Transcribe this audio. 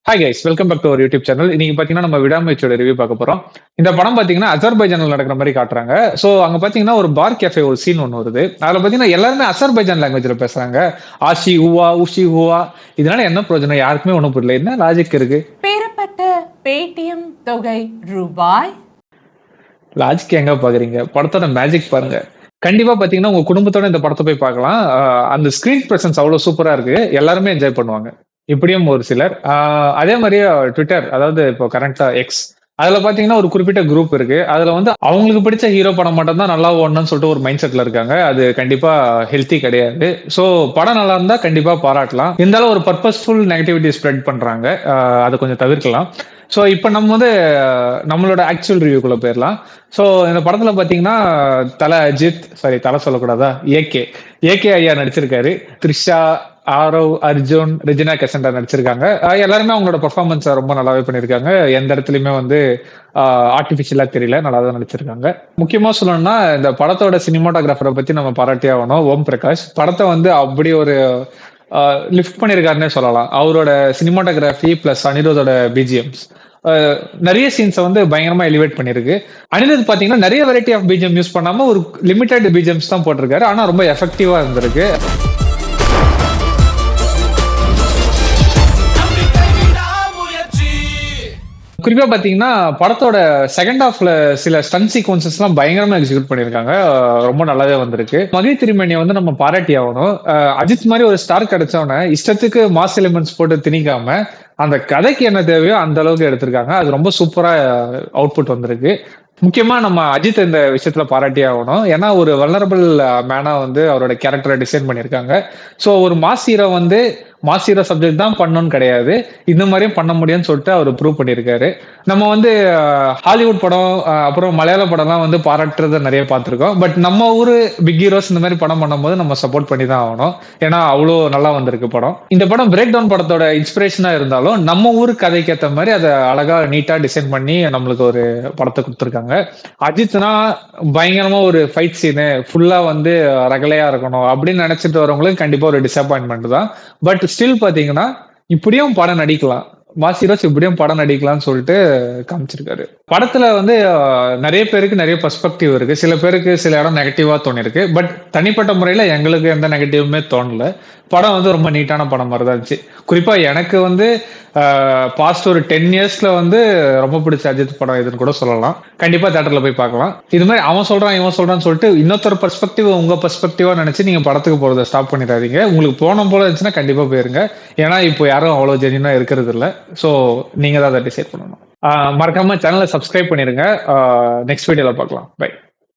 Hi guys, welcome back to our YouTube channel. இன்னைக்கு பாத்தீங்கன்னா நம்ம விடாமுயற்சியோட ரிவ்யூ பார்க்க போறோம். இந்த படம் பாத்தீங்கன்னா அசர்பைஜான்ல நடக்கிற மாதிரி காட்டுறாங்க. சோ அங்க பாத்தீங்கன்னா ஒரு பார் கேஃபே ஒரு சீன் ஒன்று வருது. அதுல பாத்தீங்கன்னா எல்லாருமே அசர்பைஜான் லாங்குவேஜ்ல பேசுறாங்க. Aashi Hua ஊஷி Hua. இதனால என்ன பிரயோஜனம்? யாருக்குமே ஒன்றும் புரியல. என்ன லாஜிக் இருக்கு? பெறப்பட்ட பேடிஎம் தொகை ரூபாய். லாஜிக் எங்க பாக்குறீங்க? படத்தோட மேஜிக் பாருங்க. கண்டிப்பா பாத்தீங்கன்னா உங்க குடும்பத்தோட இந்த படத்தை போய் பார்க்கலாம். அந்த ஸ்கிரீன் பிரசன்ஸ் அவ்வளவு சூப்பரா இருக்கு. எல்லாருமே என்ஜாய் பண்ணுவாங்க. இப்படியும் ஒரு சிலர். அதே மாதிரியே ட்விட்டர், அதாவது இப்போ கரண்டா எக்ஸ், அதுல பாத்தீங்கன்னா ஒரு குறிப்பிட்ட குரூப் இருக்கு. அதுல வந்து அவங்களுக்கு பிடிச்ச ஹீரோ படம் மட்டும் தான் நல்லா ஓடணும்னு சொல்லிட்டு ஒரு மைண்ட் செட்ல இருக்காங்க. அது கண்டிப்பா ஹெல்த்தி கிடையாது. சோ படம் நல்லா இருந்தா கண்டிப்பா பாராட்டலாம். இருந்தாலும் ஒரு பர்பஸ்ஃபுல் நெகட்டிவிட்டி ஸ்ப்ரெட் பண்றாங்க. அதை கொஞ்சம் தவிர்க்கலாம். ஸோ இப்போ நம்ம வந்து நம்மளோட ஆக்சுவல் ரிவ்யூக்குள்ள போயிடலாம். ஸோ இந்த படத்துல பாத்தீங்கன்னா தலை சொல்லக்கூடாதா, ஏகே ஐயா நடிச்சிருக்காரு. த்ரிஷா, ஆரவ், அர்ஜுன், ரெஜினா கெசண்டா நடிச்சிருக்காங்க. எல்லாருமே அவங்களோட பெர்ஃபார்மன்ஸை ரொம்ப நல்லாவே பண்ணியிருக்காங்க. எந்த இடத்துலயுமே வந்து ஆர்டிபிஷியலா தெரியல, நல்லா தான் நடிச்சிருக்காங்க. முக்கியமா சொல்லணும்னா இந்த படத்தோட சினிமாட்டோகிராஃபரை பத்தி நம்ம பாராட்டியே ஆகணும். ஓம் பிரகாஷ் படத்தை வந்து அப்படி ஒரு லிஃப்ட் பண்ணியிருக்காருன்னே சொல்லலாம். அவரோட சினிமாட்டோகிராஃபி பிளஸ் அனிருத்தோட பிஜிஎம்ஸ் நிறைய சீன்ஸை வந்து பயங்கரமா எலிவேட் பண்ணிருக்கு. அனிருத் பாத்தீங்கன்னா நிறைய வெரைட்டி ஆஃப் பிஜிஎம் யூஸ் பண்ணாம ஒரு லிமிடெட் பிஜிஎம்ஸ் தான் போட்டிருக்காரு. ஆனா ரொம்ப எஃபெக்டிவா இருந்திருக்கு. குறிப்பா பாத்தீங்கன்னா படத்தோட செகண்ட் ஹாஃப்ல சில ஸ்டன் சீக்வன்சஸ் எல்லாம் பயங்கரமா எக்ஸிக்யூட் பண்ணிருக்காங்க. ரொம்ப நல்லாவே வந்திருக்கு. மகிழ் திருமணியை வந்து நம்ம பாராட்டி ஆகணும். அஜித் மாதிரி ஒரு ஸ்டார் கிடைச்சவன இஷ்டத்துக்கு மாஸ் எலிமெண்ட்ஸ் போட்டு திணிக்காம அந்த கதைக்கு என்ன தேவையோ அந்த அளவுக்கு எடுத்திருக்காங்க. அது ரொம்ப சூப்பரா அவுட்புட் வந்திருக்கு. முக்கியமா நம்ம அஜித் இந்த விஷயத்துல பாராட்டி ஆகணும். ஏன்னா ஒரு வல்னரபிள் மேனா வந்து அவரோட கேரக்டரை டிசைன் பண்ணியிருக்காங்க. ஸோ ஒரு மாஸ் ஹீரோ வந்து மாஸ் ஹீரோ சப்ஜெக்ட் தான் பண்ணணும்னு கிடையாது, இந்த மாதிரியும் பண்ண முடியும்னு சொல்லிட்டு அவர் ப்ரூவ் பண்ணியிருக்காரு. நம்ம வந்து ஹாலிவுட் படம் அப்புறம் மலையாள படம்லாம் வந்து பாராட்டுறத நிறைய பார்த்துருக்கோம். பட் நம்ம ஊரு பிக் ஹீரோஸ் இந்த மாதிரி படம் பண்ணும்போது நம்ம சப்போர்ட் பண்ணி தான் ஆகணும். ஏன்னா அவ்வளோ நல்லா வந்திருக்கு படம். இந்த படம் பிரேக் டவுன் படத்தோட இன்ஸ்பிரேஷனா இருந்தாலும் நம்ம ஊரு கதைக்கு ஏற்ற மாதிரி அதை அழகா நீட்டா டிசைன் பண்ணி நம்மளுக்கு ஒரு படத்தை கொடுத்துருக்காங்க. அஜித்னா பயங்கரமா ஒரு ஃபைட் சீனு ஃபுல்லா வந்து ரகலையா இருக்கணும் அப்படின்னு நினைச்சிட்டு வரவங்களுக்கு கண்டிப்பா ஒரு டிசப்பாயின்மெண்ட் தான். பட் ஸ்டில் பாத்தீங்கன்னா இப்படியும் படம் நடிக்கலாம், மாஸ் ஹீரோஸ் இப்படியும் படம் நடிக்கலாம்னு சொல்லிட்டு காமிச்சிருக்காரு. படத்துல வந்து நிறைய பேருக்கு நிறைய பெர்ஸ்பெக்டிவ் இருக்கு. சில பேருக்கு சில இடம் நெகட்டிவா தோணிருக்கு. பட் தனிப்பட்ட முறையில எங்களுக்கு எந்த நெகட்டிவுமே தோணல. படம் வந்து ரொம்ப நீட்டான படம் மாதிரி தான் இருந்துச்சு. குறிப்பா எனக்கு வந்து பாஸ்ட் ஒரு 10 இயர்ஸ்ல வந்து ரொம்ப பிடிச்ச அஜித் படம் இதுன்னு கூட சொல்லலாம். கண்டிப்பா தியேட்டர்ல போய் பார்க்கலாம். இது மாதிரி அவன் சொல்றான் இவன் சொல்றான்னு சொல்லிட்டு இன்னொருத்தர் பெர்ஸ்பெக்டிவ் உங்க பெர்ஸ்பெக்டிவா நினைச்சு நீங்க படத்துக்கு போறதை ஸ்டாப் பண்ணிடாதீங்க. உங்களுக்கு போன போல இருந்துச்சுன்னா கண்டிப்பா போயிருங்க. ஏன்னா இப்போ யாரும் அவ்வளவு ஜெனியூனா இருக்கிறது இல்லை. ஸோ நீங்க தான் அதை டிசைட் பண்ணணும். மறக்காம சேனலை சப்ஸ்கிரைப் பண்ணிருங்க. நெக்ஸ்ட் வீடியோல பார்க்கலாம். பை.